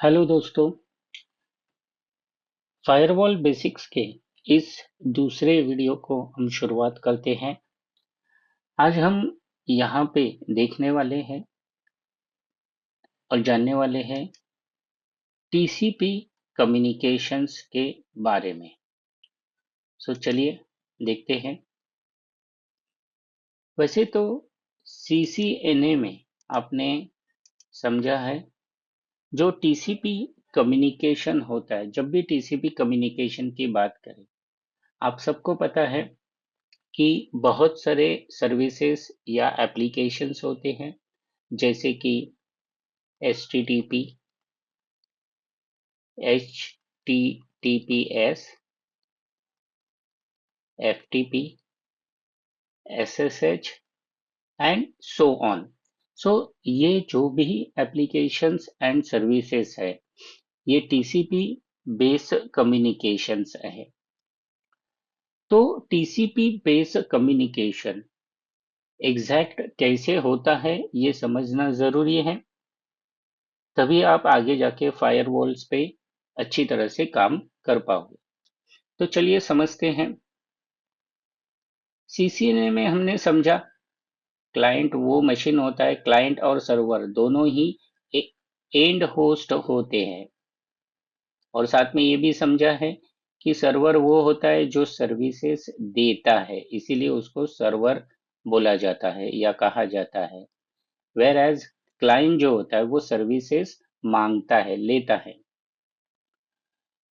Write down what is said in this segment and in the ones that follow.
Hello दोस्तों, firewall basics के इस दूसरे वीडियो को हम शुरुआत करते हैं। आज हम यहाँ पे देखने वाले हैं और जानने वाले हैं टीसीपी कम्युनिकेशंस के बारे में। चलिए देखते हैं। वैसे तो सीसीएनए में आपने समझा है, जो टीसीपी कम्युनिकेशन होता है, जब भी टीसीपी कम्युनिकेशन की बात करें, आप सबको पता है कि बहुत सारे सर्विसेज या एप्लीकेशंस होते हैं, जैसे कि H T T P, H T T P S, F T P, S S H and so on. So ये जो भी एप्लीकेशंस एंड सर्विसेज है, ये टीसीपी बेस कम्युनिकेशंस है। तो टीसीपी बेस कम्युनिकेशन एग्जैक्ट कैसे होता है, ये समझना जरूरी है, तभी आप आगे जाके फायरवॉल्स पे अच्छी तरह से काम कर पाओगे। तो चलिए समझते हैं। सीसीएनए में हमने समझा, क्लाइंट वो मशीन होता है, क्लाइंट और सर्वर दोनों ही एंड होस्ट होते हैं। और साथ में ये भी समझा है कि सर्वर वो होता है जो सर्विसेज देता है, इसीलिए उसको सर्वर बोला जाता है या कहा जाता है। वेयर एज क्लाइंट जो होता है वो सर्विसेज मांगता है, लेता है।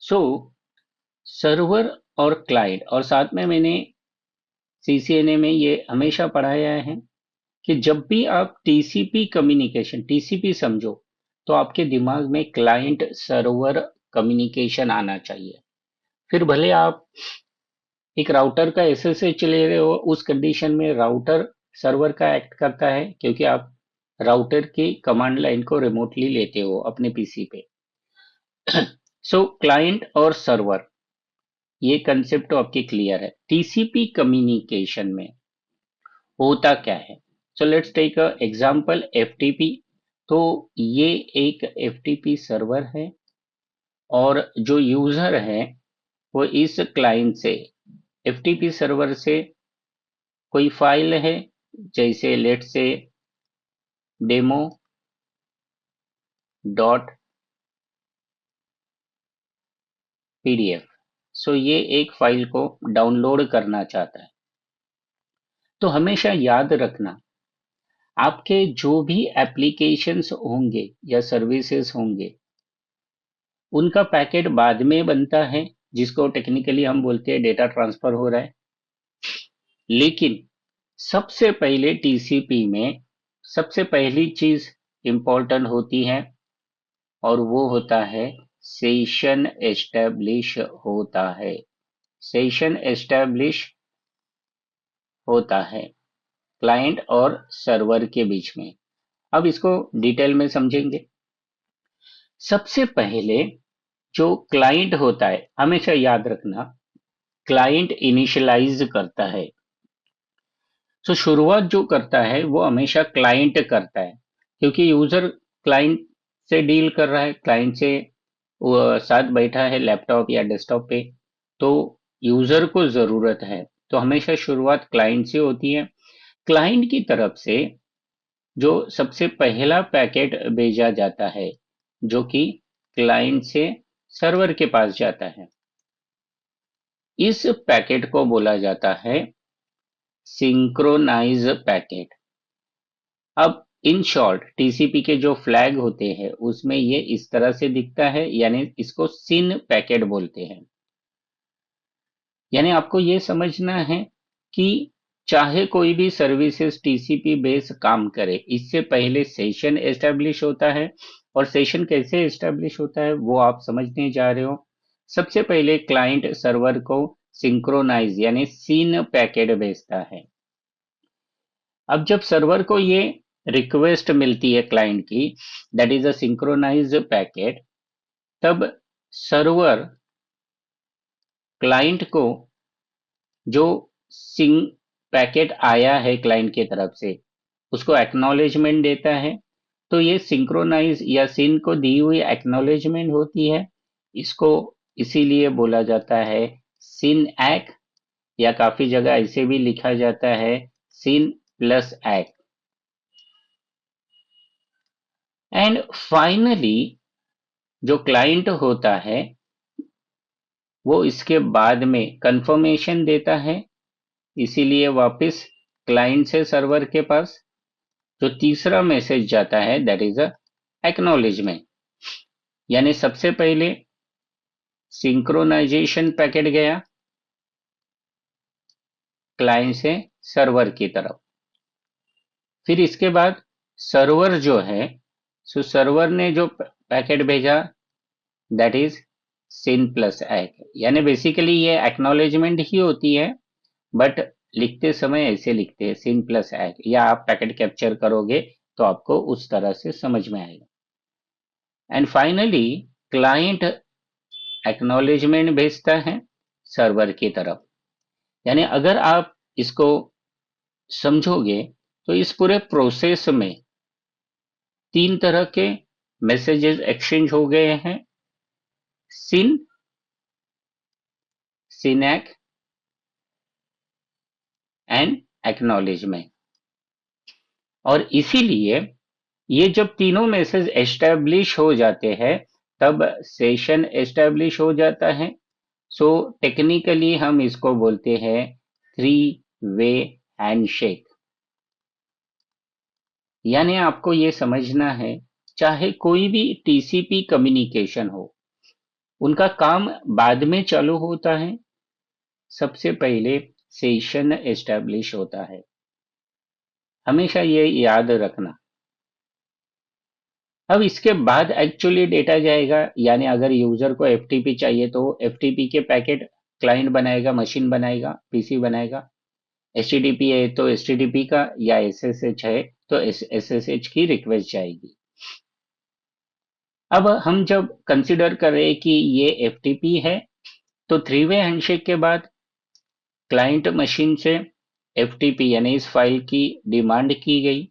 सो सर्वर और क्लाइंट, और साथ में मैंने सीसीएनए में ये हमेशा पढ़ाया है कि जब भी आप टीसीपी कम्युनिकेशन, टीसीपी समझो, तो आपके दिमाग में क्लाइंट सर्वर कम्युनिकेशन आना चाहिए। फिर भले आप एक राउटर का एसएसएच ले रहे हो, उस कंडीशन में राउटर सर्वर का एक्ट करता है, क्योंकि आप राउटर की कमांड लाइन को रिमोटली लेते हो अपने पीसी पे। सो क्लाइंट और सर्वर, ये कंसेप्ट तो आपके क्लियर है। टीसीपी कम्युनिकेशन में होता क्या है? So let's take a example FTP. तो ये एक एफटीपी सर्वर है, और जो यूजर है वो इस क्लाइंट से, एफटीपी सर्वर से कोई फाइल है, जैसे let's say demo dot PDF. सो ये एक फाइल को डाउनलोड करना चाहता है। तो हमेशा याद रखना, आपके जो भी एप्लीकेशंस होंगे या सर्विसेज होंगे, उनका पैकेट बाद में बनता है, जिसको टेक्निकली हम बोलते हैं डेटा ट्रांसफर हो रहा है। लेकिन सबसे पहले टीसीपी में सबसे पहली चीज इंपॉर्टेंट होती है, और वो होता है सेशन एस्टेब्लिश होता है। सेशन एस्टेब्लिश होता है क्लाइंट और सर्वर के बीच में। अब इसको डिटेल में समझेंगे। सबसे पहले जो क्लाइंट होता है, हमेशा याद रखना, क्लाइंट इनिशियलाइज करता है। शुरुआत जो करता है वो हमेशा क्लाइंट करता है, क्योंकि यूजर क्लाइंट से डील कर रहा है, क्लाइंट से वो साथ बैठा है लैपटॉप या डेस्कटॉप पे, तो यूजर को जरूरत है, तो हमेशा शुरुआत क्लाइंट से होती है। क्लाइंट की तरफ से जो सबसे पहला पैकेट भेजा जाता है, जो कि क्लाइंट से सर्वर के पास जाता है, इस पैकेट को बोला जाता है सिंक्रोनाइज पैकेट। अब इन शॉर्ट टीसीपी के जो फ्लैग होते हैं उसमें ये इस तरह से दिखता है, यानी इसको सिन पैकेट बोलते हैं। यानी आपको ये समझना है कि चाहे कोई भी सर्विसेज टीसीपी बेस काम करे, इससे पहले सेशन एस्टेब्लिश होता है। और सेशन कैसे एस्टेब्लिश होता है वो आप समझने जा रहे हो। सबसे पहले क्लाइंट सर्वर को सिंक्रोनाइज यानी सीन पैकेट भेजता है। अब जब सर्वर को ये रिक्वेस्ट मिलती है क्लाइंट की, that is a synchronize packet, तब सर्वर क्लाइंट को जो सिंग पैकेट आया है क्लाइंट की तरफ से, उसको एक्नॉलेजमेंट देता है। तो ये सिंक्रोनाइज या सिन को दी हुई एक्नॉलेजमेंट होती है, इसको इसीलिए बोला जाता है सिन एक्, या काफी जगह ऐसे भी लिखा जाता है सिन प्लस एक्। एंड फाइनली जो क्लाइंट होता है वो इसके बाद में कंफर्मेशन देता है, इसीलिए वापस क्लाइंट से सर्वर के पास जो तीसरा मैसेज जाता है दैट इज अ एक्नॉलेजमेंट। यानी सबसे पहले सिंक्रोनाइजेशन पैकेट गया क्लाइंट से सर्वर की तरफ, फिर इसके बाद सर्वर जो है, सो सर्वर ने जो पैकेट भेजा दैट इज सिन प्लस एक्। यानी बेसिकली ये एक्नॉलेजमेंट ही होती है, बट लिखते समय ऐसे लिखते हैं सिन प्लस एक्, या आप पैकेट कैप्चर करोगे तो आपको उस तरह से समझ में आएगा। एंड फाइनली क्लाइंट एक्नॉलेजमेंट भेजता है सर्वर की तरफ। यानी अगर आप इसको समझोगे तो इस पूरे प्रोसेस में तीन तरह के मैसेजेस एक्सचेंज हो गए हैं, सिन, सिनैक एंड एक्नॉलेजमेंट। और इसीलिए ये जब तीनों मैसेज एस्टैब्लिश हो जाते हैं तब सेशन एस्टैब्लिश हो जाता है। सो टेक्निकली हम इसको बोलते हैं 3-वे हैंडशेक। यानी आपको ये समझना है चाहे कोई भी टीसीपी कम्युनिकेशन हो, उनका काम बाद में चालू होता है, सबसे पहले सेशन एस्टैब्लिश होता है, हमेशा ये याद रखना। अब इसके बाद एक्चुअली डेटा जाएगा, यानी अगर यूजर को एफटीपी चाहिए तो एफटीपी के पैकेट क्लाइंट बनाएगा, मशीन बनाएगा, पीसी बनाएगा। एचटीटीपी है तो एचटीटीपी का, या एसएसएच है तो एसएसएच की रिक्वेस्ट जाएगी। अब हम जब कंसिडर कर रहे हैं कि ये एफटीपी है तो 3-वे हैंडशेक के बाद क्लाइंट मशीन से एफटीपी यानी इस फाइल की डिमांड की गई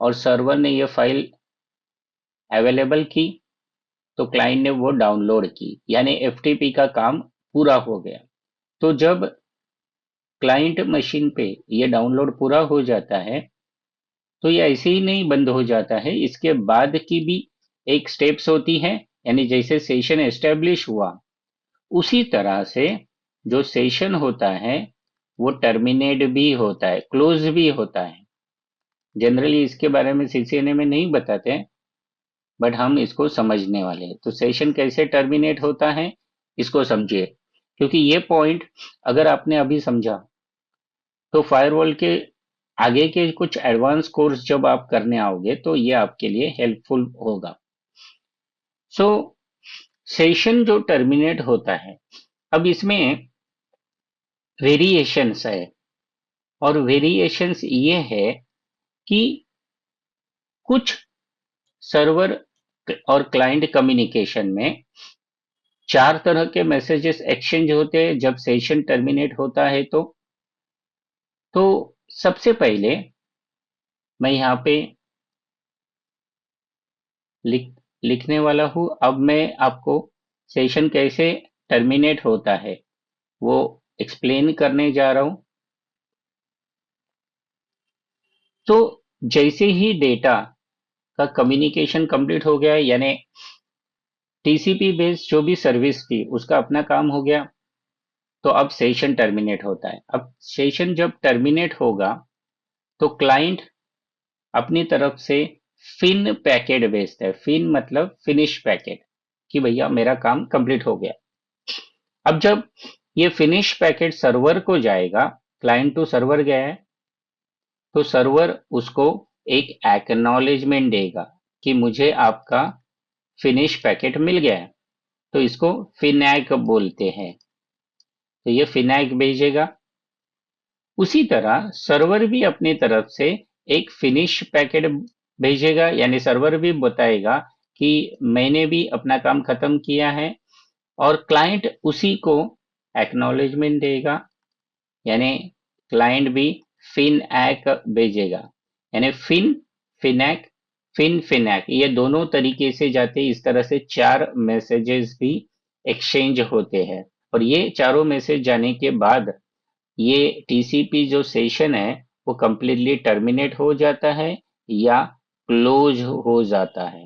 और सर्वर ने ये फाइल अवेलेबल की, तो क्लाइंट ने वो डाउनलोड की, यानी एफटीपी का काम पूरा हो गया। तो जब क्लाइंट मशीन पे ये डाउनलोड पूरा हो जाता है तो ये ऐसे ही नहीं बंद हो जाता है, इसके बाद की भी एक स्टेप्स होती है। यानी जैसे सेशन एस्टेब्लिश हुआ उसी तरह से जो सेशन होता है वो टर्मिनेट भी होता है, क्लोज भी होता है। जनरली इसके बारे में सीसीएनए में नहीं बताते हैं, बट हम इसको समझने वाले हैं। तो सेशन कैसे टर्मिनेट होता है इसको समझिए, क्योंकि ये पॉइंट अगर आपने अभी समझा तो फायरवॉल के आगे के कुछ एडवांस कोर्स जब आप करने आओगे तो ये आपके लिए हेल्पफुल होगा। सो सेशन जो टर्मिनेट होता है, अब इसमें वेरिएशंस है, और वेरिएशंस ये है कि कुछ सर्वर और क्लाइंट कम्युनिकेशन में 4 तरह के मैसेजेस एक्सचेंज होते हैं जब सेशन टर्मिनेट होता है। तो सबसे पहले मैं यहाँ पे लिखने वाला हूँ। अब मैं आपको सेशन कैसे टर्मिनेट होता है वो एक्सप्लेन करने जा रहा हूं। तो जैसे ही डेटा का कम्युनिकेशन कंप्लीट हो गया, यानी टीसीपी बेस्ड जो भी सर्विस थी उसका अपना काम हो गया, तो अब सेशन टर्मिनेट होता है। अब सेशन जब टर्मिनेट होगा तो क्लाइंट अपनी तरफ से फिन पैकेट भेजता है। फिन मतलब फिनिश पैकेट, कि भैया मेरा काम कंप्लीट हो गया। अब जब ये फिनिश पैकेट सर्वर को जाएगा, क्लाइंट टू सर्वर गया है, तो सर्वर उसको एक एक्नॉलेजमेंट देगा कि मुझे आपका फिनिश पैकेट मिल गया है, तो इसको फिनैक बोलते हैं। तो ये फिनैक भेजेगा। उसी तरह सर्वर भी अपनी तरफ से एक फिनिश पैकेट भेजेगा, यानी सर्वर भी बताएगा कि मैंने भी अपना काम खत्म किया है, और क्लाइंट उसी को एक्नॉलेजमेंट देगा, यानी क्लाइंट भी फिन एक् भेजेगा। यानी फिन, फिनैक, फिनैक, ये दोनों तरीके से जाते हैं। इस तरह से 4 मैसेजेस भी एक्सचेंज होते हैं, और ये चारों मैसेज जाने के बाद ये टीसीपी जो सेशन है वो कंप्लीटली टर्मिनेट हो जाता है या क्लोज हो जाता है।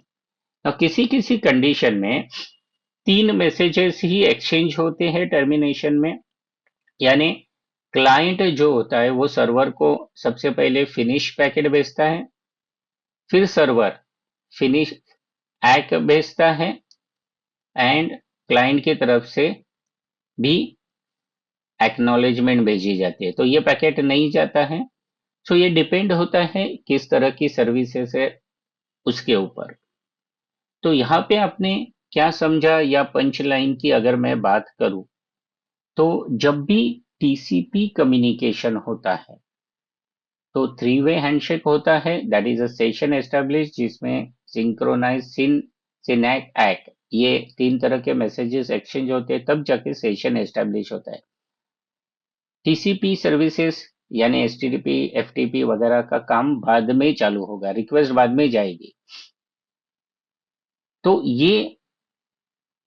अब किसी किसी कंडीशन में 3 मैसेजेस ही एक्सचेंज होते हैं टर्मिनेशन में, यानी क्लाइंट जो होता है वो सर्वर को सबसे पहले फिनिश पैकेट भेजता है, फिर सर्वर फिनिश एक् भेजता है, एंड क्लाइंट की तरफ से भी एक्नॉलेजमेंट भेजी जाती है, तो ये पैकेट नहीं जाता है। सो ये डिपेंड होता है किस तरह की सर्विसेज है उसके ऊपर। तो यहाँ पे आपने क्या समझा, या पंच लाइन की अगर मैं बात करूं, तो जब भी टीसीपी कम्युनिकेशन होता है तो 3 वे हैंडशेक होता है, that is a session establish, जिसमें सिंक्रोनाइज सिनैक एक्ट, ये 3 तरह के मैसेजेस एक्सचेंज होते हैं, तब जाके सेशन एस्टेब्लिश होता है। टीसीपी सर्विसेज यानी एचटीटीपी एफटीपी वगैरह का काम बाद में चालू होगा, रिक्वेस्ट बाद में जाएगी। तो ये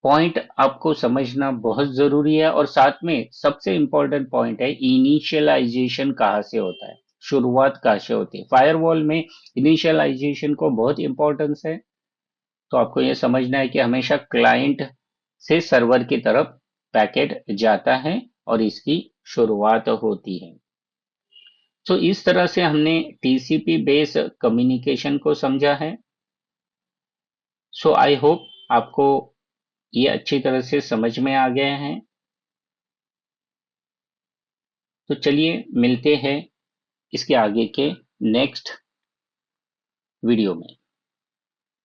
पॉइंट आपको समझना बहुत जरूरी है, और साथ में सबसे इंपॉर्टेंट पॉइंट है इनिशियलाइजेशन कहाँ से होता है, शुरुआत कहाँ से होती है। फायरवॉल में इनिशियलाइजेशन को बहुत इंपॉर्टेंस है, तो आपको ये समझना है कि हमेशा क्लाइंट से सर्वर की तरफ पैकेट जाता है और इसकी शुरुआत होती है। तो इस तरह से हमने टीसीपी बेस कम्युनिकेशन को समझा है। सो आई होप आपको ये अच्छी तरह से समझ में आ गया है। तो चलिए मिलते हैं इसके आगे के नेक्स्ट वीडियो में।